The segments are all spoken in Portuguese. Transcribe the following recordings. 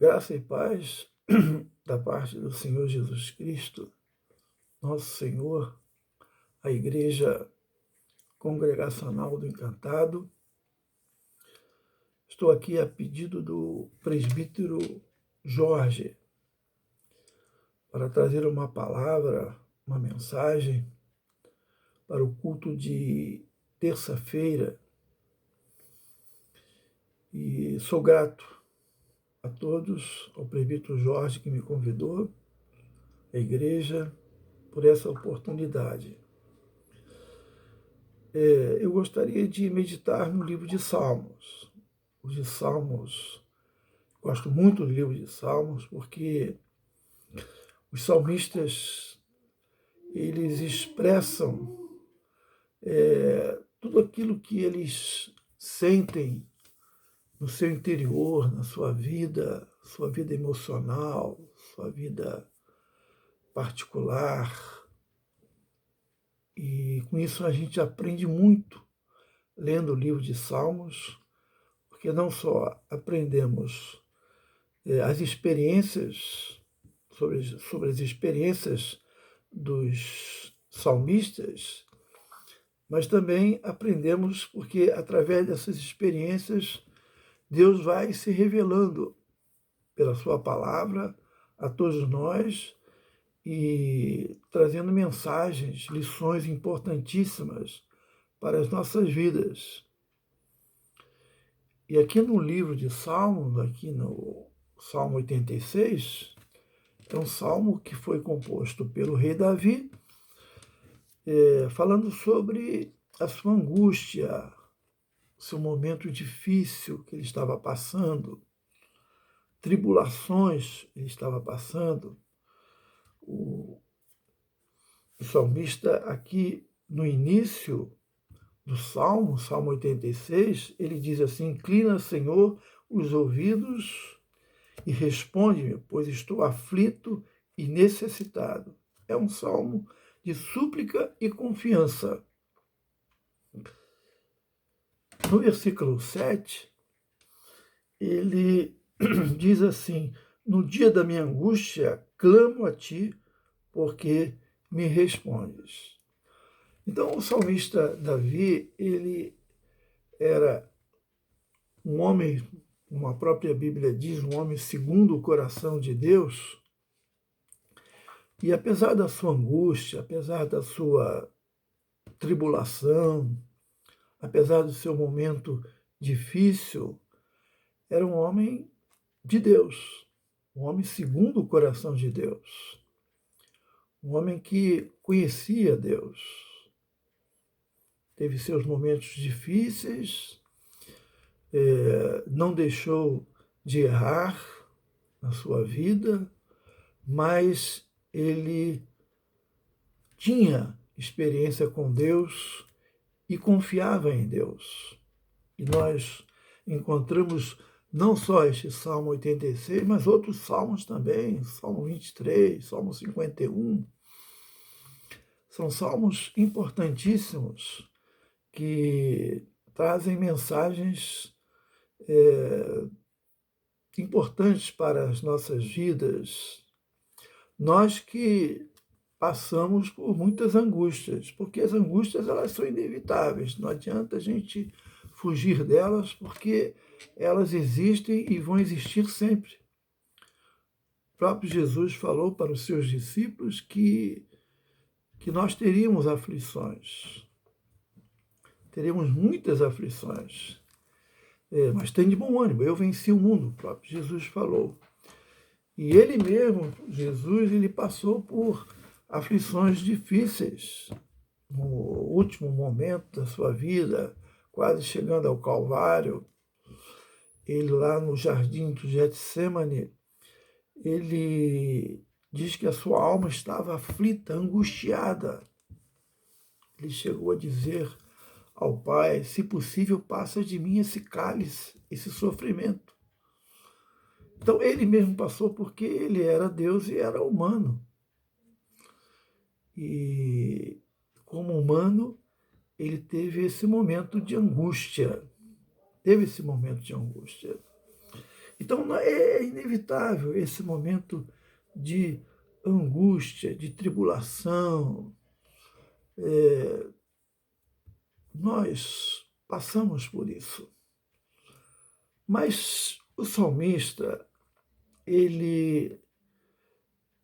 Graça e paz da parte do Senhor Jesus Cristo, nosso Senhor, a Igreja Congregacional do Encantado. Estou aqui a pedido do presbítero Jorge para trazer uma palavra, uma mensagem para o culto de terça-feira. E sou grato a todos, ao presbítero Jorge que me convidou, a igreja, por essa oportunidade. Eu gostaria de meditar no livro de Salmos. Os de Salmos, gosto muito do livro de Salmos, porque os salmistas, eles expressam tudo aquilo que eles sentem no seu interior, na sua vida emocional, sua vida particular. E com isso a gente aprende muito lendo o livro de Salmos, porque não só aprendemos as experiências, sobre as experiências dos salmistas, mas também aprendemos porque, através dessas experiências, Deus vai se revelando pela sua palavra a todos nós e trazendo mensagens, lições importantíssimas para as nossas vidas. E aqui no livro de Salmos, aqui no Salmo 86, é um salmo que foi composto pelo rei Davi, falando sobre a sua angústia, o seu momento difícil que ele estava passando, tribulações que ele estava passando. O salmista aqui no início do Salmo 86, ele diz assim: inclina, Senhor, os ouvidos e responde-me, pois estou aflito e necessitado. É um salmo de súplica e confiança. No versículo 7, ele diz assim: no dia da minha angústia, clamo a ti, porque me respondes. Então, o salmista Davi, ele era um homem, como a própria Bíblia diz, um homem segundo o coração de Deus. E apesar da sua angústia, apesar da sua tribulação, apesar do seu momento difícil, era um homem de Deus, um homem segundo o coração de Deus, um homem que conhecia Deus. Teve seus momentos difíceis, não deixou de errar na sua vida, mas ele tinha experiência com Deus e confiava em Deus. E nós encontramos não só este Salmo 86, mas outros salmos também, Salmo 23, Salmo 51. São salmos importantíssimos que trazem mensagens importantes para as nossas vidas. Nós que passamos por muitas angústias, porque as angústias elas são inevitáveis, não adianta a gente fugir delas, porque elas existem e vão existir sempre. O próprio Jesus falou para os seus discípulos que nós teríamos aflições, teríamos muitas aflições, mas tem de bom ânimo, eu venci o mundo, o próprio Jesus falou. E ele mesmo, Jesus, ele passou por aflições difíceis no último momento da sua vida, quase chegando ao Calvário. Ele lá no jardim do Getsêmani, ele diz que a sua alma estava aflita, angustiada. Ele chegou a dizer ao Pai: se possível, passa de mim esse cálice, esse sofrimento. Então ele mesmo passou porque ele era Deus e era humano. E como humano, ele teve esse momento de angústia. Então, é inevitável esse momento de angústia, de tribulação. Nós passamos por isso. Mas o salmista, ele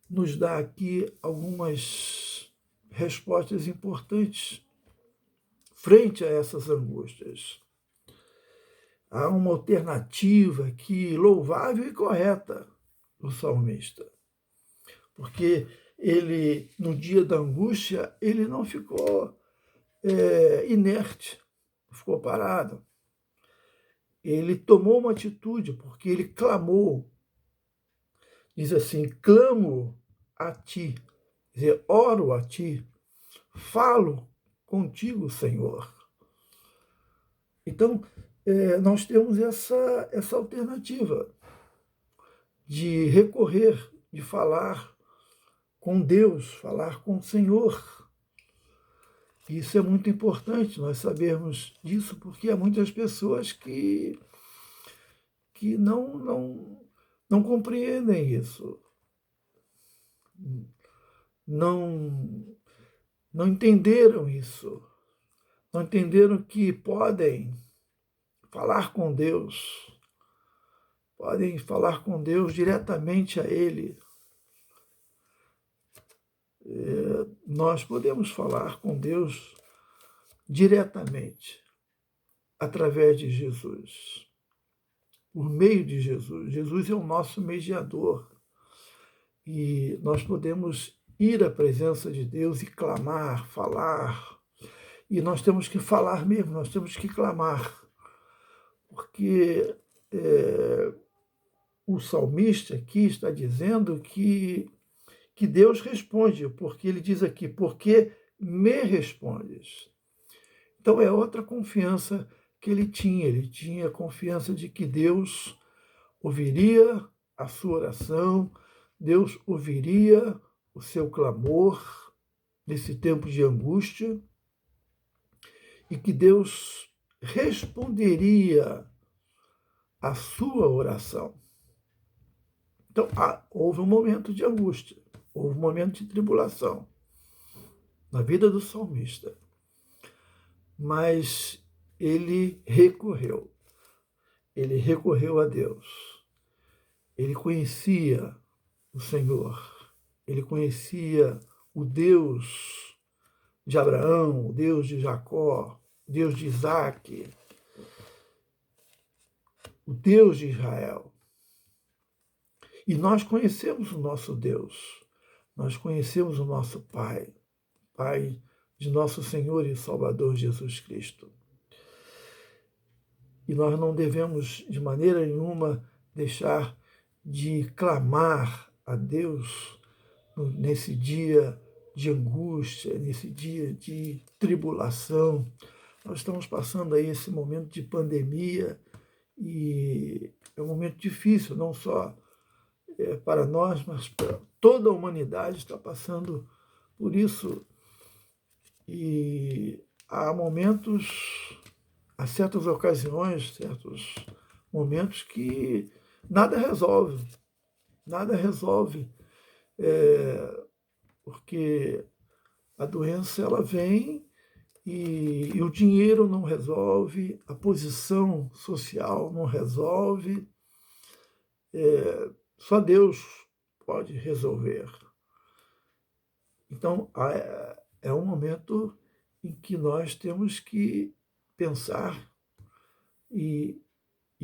nos dá aqui algumas respostas importantes frente a essas angústias. Há uma alternativa aqui louvável e correta do salmista, porque ele, no dia da angústia, ele não ficou inerte, ficou parado. Ele tomou uma atitude, porque ele clamou. Diz assim: clamo a ti, quer dizer, oro a ti, falo contigo, Senhor. Então, nós temos essa alternativa de recorrer, de falar com Deus, falar com o Senhor. Isso é muito importante, nós sabermos disso, porque há muitas pessoas que não compreendem isso, não entenderam isso, não entenderam que podem falar com Deus, podem falar com Deus diretamente a Ele. Nós podemos falar com Deus diretamente, através de Jesus, por meio de Jesus. Jesus é o nosso mediador e nós podemos ir à presença de Deus e clamar, falar. E nós temos que falar mesmo, nós temos que clamar, porque o salmista aqui está dizendo que Deus responde, porque ele diz aqui: porque me respondes. Então é outra confiança que ele tinha confiança de que Deus ouviria a sua oração, Deus ouviria o seu clamor nesse tempo de angústia e que Deus responderia à sua oração. Então, houve um momento de angústia, houve um momento de tribulação na vida do salmista, mas ele recorreu a Deus. Ele conhecia o Senhor, ele conhecia o Deus de Abraão, o Deus de Jacó, o Deus de Isaac, o Deus de Israel. E nós conhecemos o nosso Deus, nós conhecemos o nosso Pai, Pai de nosso Senhor e Salvador Jesus Cristo. E nós não devemos, de maneira nenhuma, deixar de clamar a Deus nesse dia de angústia, nesse dia de tribulação. Nós estamos passando aí esse momento de pandemia e é um momento difícil, não só para nós, mas para toda a humanidade está passando por isso. E há momentos, há certas ocasiões, certos momentos que nada resolve, porque a doença ela vem e o dinheiro não resolve, a posição social não resolve, só Deus pode resolver. Então, é um momento em que nós temos que pensar e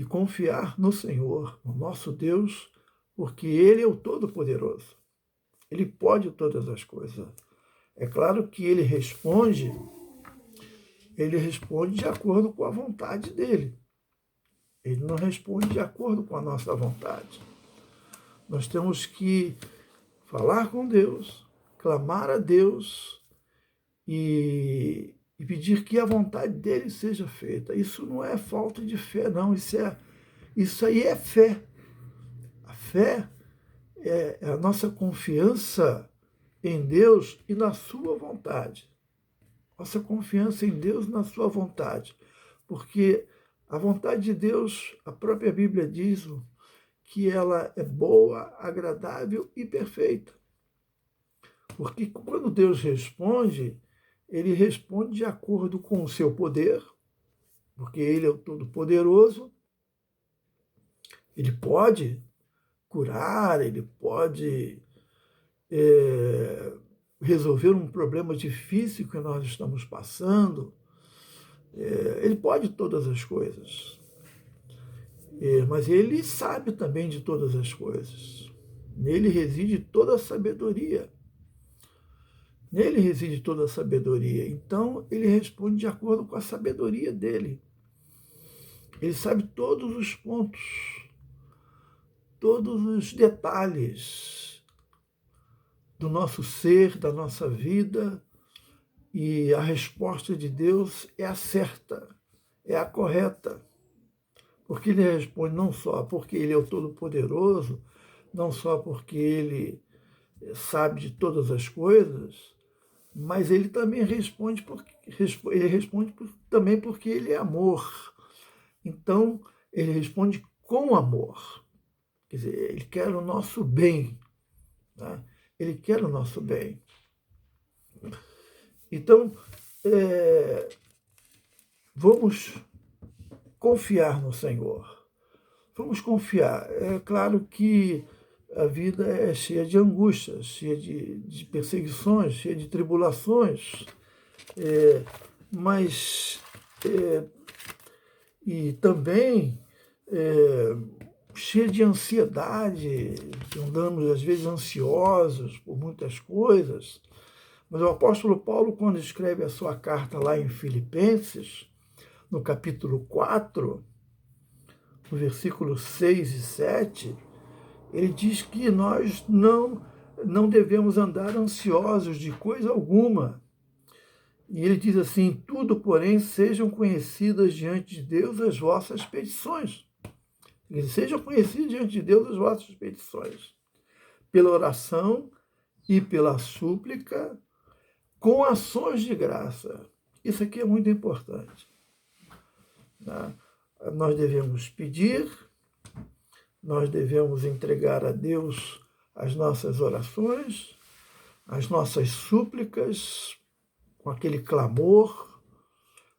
confiar no Senhor, no nosso Deus, porque Ele é o Todo-Poderoso. Ele pode todas as coisas. É claro que Ele responde de acordo com a vontade dEle. Ele não responde de acordo com a nossa vontade. Nós temos que falar com Deus, clamar a Deus e pedir que a vontade dele seja feita. Isso não é falta de fé, não. Isso aí é fé. A fé é a nossa confiança em Deus e na sua vontade. Nossa confiança em Deus e na sua vontade. Porque a vontade de Deus, a própria Bíblia diz, que ela é boa, agradável e perfeita. Porque quando Deus responde, ele responde de acordo com o seu poder, porque ele é o Todo-Poderoso, ele pode curar, ele pode resolver um problema difícil que nós estamos passando, ele pode todas as coisas, mas ele sabe também de todas as coisas. Nele reside toda a sabedoria. Nele reside toda a sabedoria. Então, ele responde de acordo com a sabedoria dele. Ele sabe todos os pontos, todos os detalhes do nosso ser, da nossa vida, e a resposta de Deus é a certa, é a correta. Porque ele responde não só porque ele é o Todo-Poderoso, não só porque ele sabe de todas as coisas, mas ele também responde, também porque ele é amor. Então, ele responde com amor. Quer dizer, ele quer o nosso bem. Tá? Ele quer o nosso bem. Então, vamos confiar no Senhor. Vamos confiar. É claro que a vida é cheia de angústias, cheia de perseguições, cheia de tribulações, mas e também cheia de ansiedade, andamos às vezes ansiosos por muitas coisas. Mas o apóstolo Paulo, quando escreve a sua carta lá em Filipenses, no capítulo 4, no versículo 6 e 7, ele diz que nós não devemos andar ansiosos de coisa alguma. E ele diz assim: tudo, porém, sejam conhecidas diante de Deus as vossas petições. Sejam conhecidas diante de Deus as vossas petições, pela oração e pela súplica, com ações de graça. Isso aqui é muito importante. Tá? Nós devemos pedir, nós devemos entregar a Deus as nossas orações, as nossas súplicas, com aquele clamor,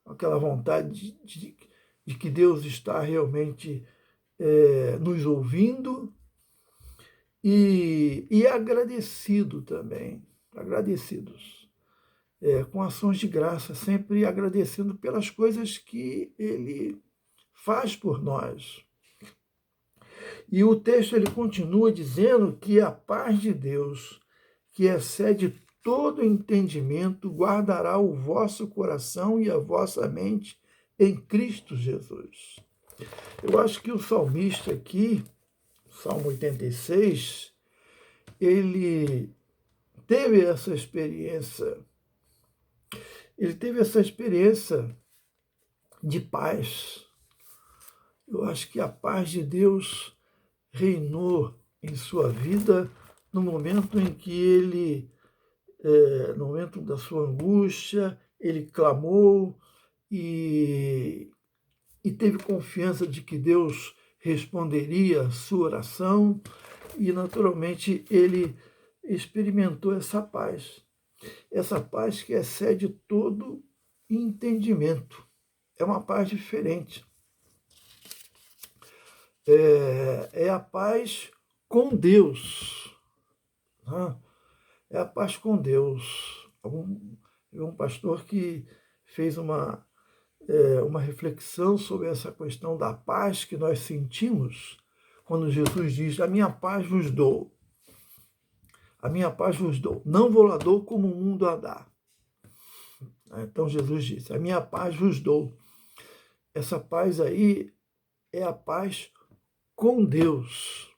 com aquela vontade de que Deus está realmente nos ouvindo, e agradecido também, agradecidos, com ações de graça, sempre agradecendo pelas coisas que Ele faz por nós. E o texto ele continua dizendo que a paz de Deus, que excede todo entendimento, guardará o vosso coração e a vossa mente em Cristo Jesus. Eu acho que o salmista aqui, Salmo 86, ele teve essa experiência. Ele teve essa experiência de paz. Eu acho que a paz de Deus reinou em sua vida no momento em que ele, no momento da sua angústia, ele clamou e teve confiança de que Deus responderia a sua oração, e naturalmente ele experimentou essa paz que excede todo entendimento. É uma paz diferente. É a paz com Deus. Né? É a paz com Deus. Um pastor que fez uma reflexão sobre essa questão da paz que nós sentimos quando Jesus diz: a minha paz vos dou. A minha paz vos dou. Não vou lá dou como o mundo a dá. Então Jesus disse: a minha paz vos dou. Essa paz aí é a paz com Deus,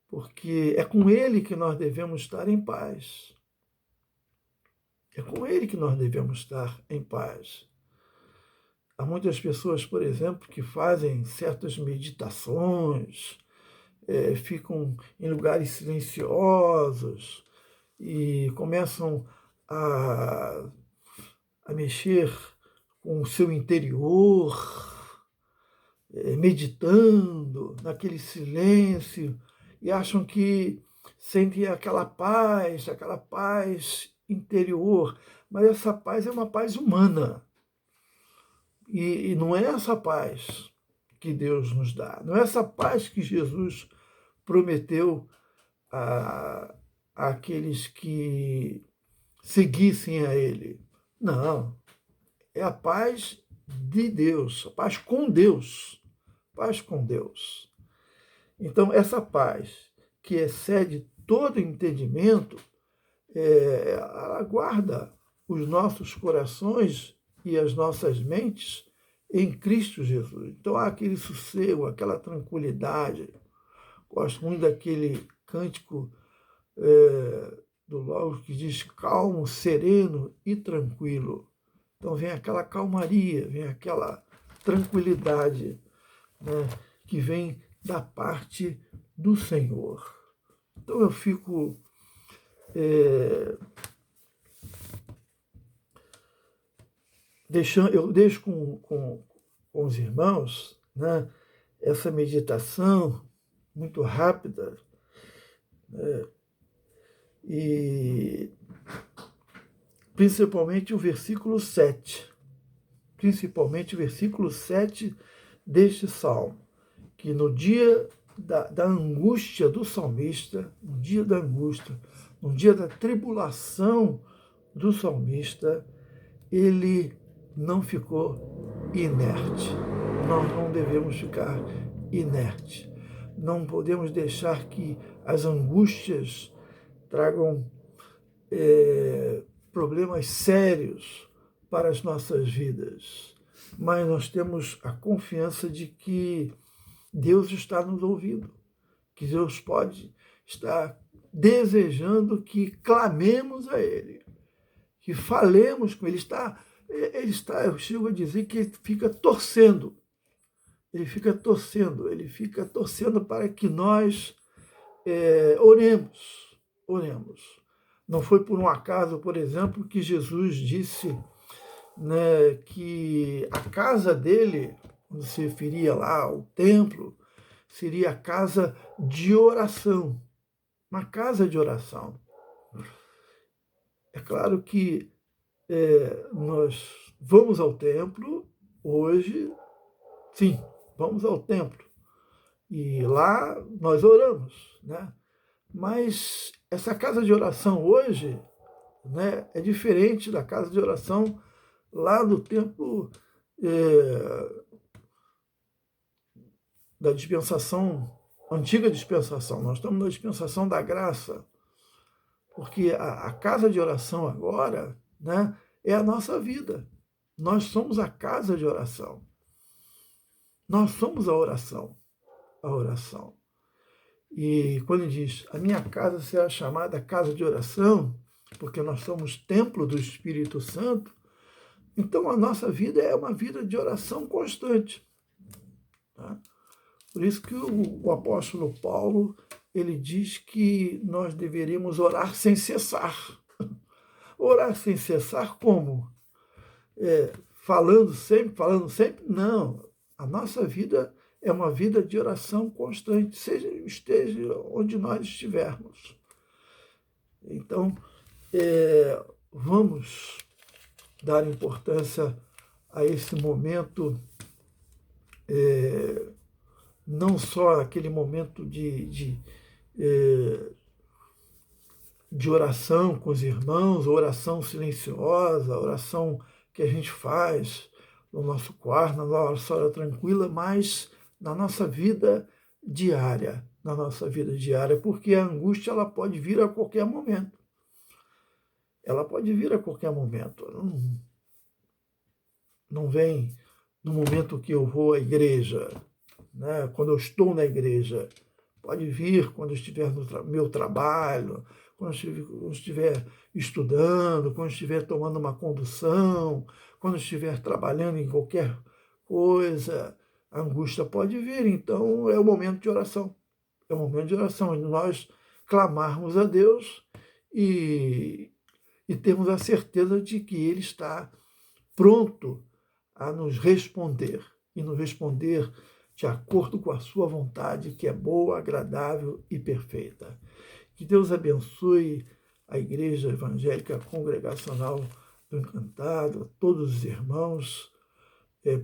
porque é com Ele que nós devemos estar em paz. É com Ele que nós devemos estar em paz. Há muitas pessoas, por exemplo, que fazem certas meditações, ficam em lugares silenciosos e começam a mexer com o seu interior, meditando naquele silêncio e acham que sentem aquela paz interior, mas essa paz é uma paz humana. E não é essa paz que Deus nos dá, não é essa paz que Jesus prometeu a, àqueles que seguissem a Ele. Não, é a paz de Deus, a paz com Deus, paz com Deus. Então, essa paz que excede todo entendimento, ela guarda os nossos corações e as nossas mentes em Cristo Jesus. Então, há aquele sossego, aquela tranquilidade. Gosto muito daquele cântico do Logos que diz calmo, sereno e tranquilo. Então, vem aquela calmaria, vem aquela tranquilidade, né, que vem da parte do Senhor. Então eu fico eu deixo com os irmãos, né, essa meditação muito rápida, né, e principalmente o versículo 7. Principalmente o versículo 7 deste salmo, que no dia da angústia do salmista, no dia da angústia, no dia da tribulação do salmista, ele não ficou inerte. Nós não devemos ficar inertes. Não podemos deixar que as angústias tragam problemas sérios para as nossas vidas. Mas nós temos a confiança de que Deus está nos ouvindo, que Deus pode estar desejando que clamemos a Ele, que falemos com Ele. Ele está, eu chego a dizer que ele fica torcendo para que nós oremos. Não foi por um acaso, por exemplo, que Jesus disse, né, que a casa dele, quando se referia lá ao templo, seria a casa de oração, uma casa de oração. É claro que nós vamos ao templo hoje, sim, vamos ao templo, e lá nós oramos, né? Mas essa casa de oração hoje, né, é diferente da casa de oração lá do tempo da dispensação, antiga dispensação. Nós estamos na dispensação da graça, porque a casa de oração agora, né, é a nossa vida. Nós somos a casa de oração. Nós somos a oração. A oração. E quando ele diz, a minha casa será chamada casa de oração, porque nós somos templo do Espírito Santo, então a nossa vida é uma vida de oração constante. Tá? Por isso que o apóstolo Paulo, ele diz que nós deveríamos orar sem cessar. Orar sem cessar como? Falando sempre? Não. A nossa vida é uma vida de oração constante, esteja onde nós estivermos. Então, vamos dar importância a esse momento, não só aquele momento de oração com os irmãos, oração silenciosa, oração que a gente faz no nosso quarto, na nossa hora tranquila, mas na nossa vida diária, porque a angústia ela pode vir a qualquer momento. Ela pode vir a qualquer momento. Não vem no momento que eu vou à igreja, né? Quando eu estou na igreja. Pode vir quando eu estiver no meu trabalho, quando eu estiver estudando, quando eu estiver tomando uma condução, quando eu estiver trabalhando em qualquer coisa, a angústia pode vir. Então, é o momento de oração. É o momento de oração, onde nós clamarmos a Deus e termos a certeza de que Ele está pronto a nos responder, e nos responder de acordo com a sua vontade, que é boa, agradável e perfeita. Que Deus abençoe a Igreja Evangélica Congregacional do Encantado, a todos os irmãos,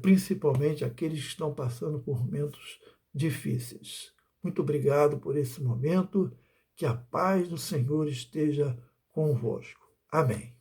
principalmente aqueles que estão passando por momentos difíceis. Muito obrigado por esse momento, que a paz do Senhor esteja convosco. Amém.